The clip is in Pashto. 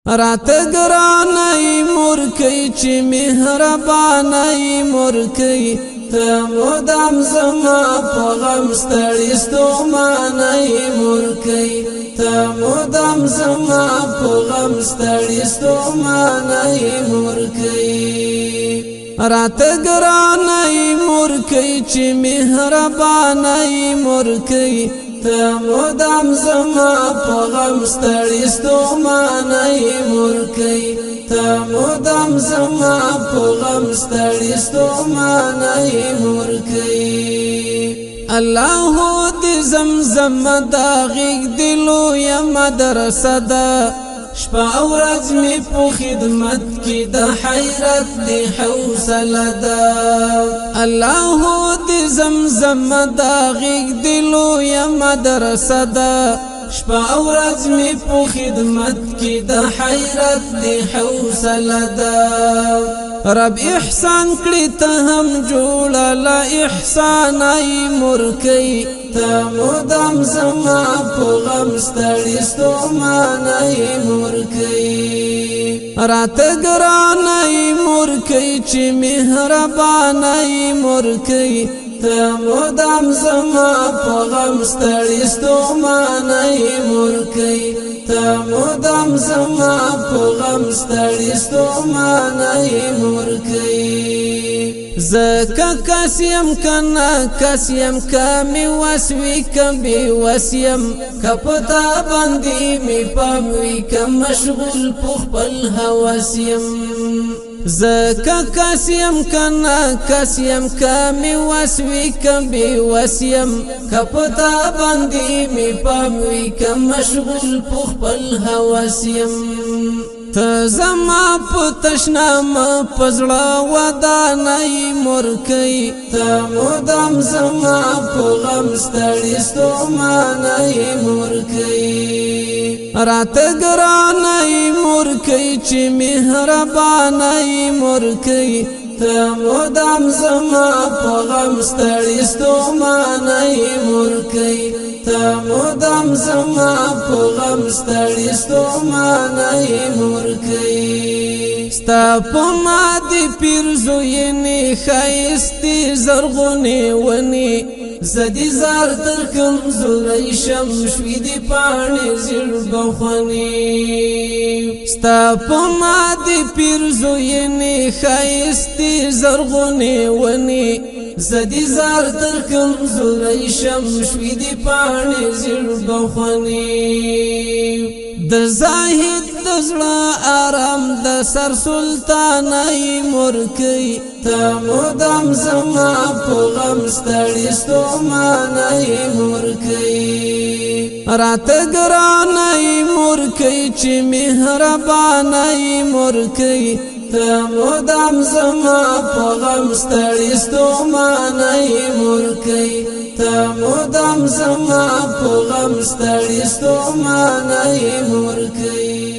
رات گرانی مرکی چی مهربانی مرکی تا مدام زما پغم ستړی ستومانی مرکی تا مدام زما پغم ستړی ستومانی مرکی رات گرانی مرکی چی مهربانی مرکی تا مدام زما پغم ستړی ستومانی مرکی تا مدام زما پغم ستړی ستومانی مرکی الله دې زمزم دا غیږ دلو یا مدرسه ده شپه او ورځ می په خدمت کې د حیرت دی حوصله ده الله دې زمزم دا غیږ دلو یا مدرسه ده شپه او ورځ می په خدمت کې د حیرت دی حوصله ده رب احسان کړی ته هم جوړه لا احسان ای مرکی تا مدام زما په غم ستړی ستومانی مرکی رات ګرانی مرکی چې مهربانی مرکی تا مدام زما په غم ستړی ستومانی مرکی تا مدام زما په غم ستړی ستومانی مرکی زکا کسیم کنا کسیم کمی وسوی کم بی وسیم کپتا بندی می پاوی کم مشغول پخپل حواسیم زکا کسیم کنا کسیم کمی وسوی کم بی وسیم کپتا بندی می پاوی کم مشغول پخپل حواسیم تا زما پتشنام پزړه ودانای مرکی تا مدام زما په غم ستړی ستومانی مرکی رات ګرانی مرکی چې مهربانی مرکی تا مدام زما په غم ستړی ستومانی مرکی تا مدام زما په غم ستړی ستومانی مرکی ستا په ما دی پیرزوی نه خایستی زرغونی ونی زدی زار تر کمزوری شم شوی دی پانی زیر بخونی ستا په ما دی پیرزوی نه خایستی زرغونی ونی زدی زار تر کمزوری شم شوی دی پانی زیر بخونی د زاهد د زړه آرام د سر سلطانای مرکی تا مدام زما په غم ستړی ستومانی مرکی رات ګرانی مرکی چې مهربانی مرکی تا مدام زما په غم ستړی ستومانی مرکی تا مدام زما په غم ستړی ستومانی مرکی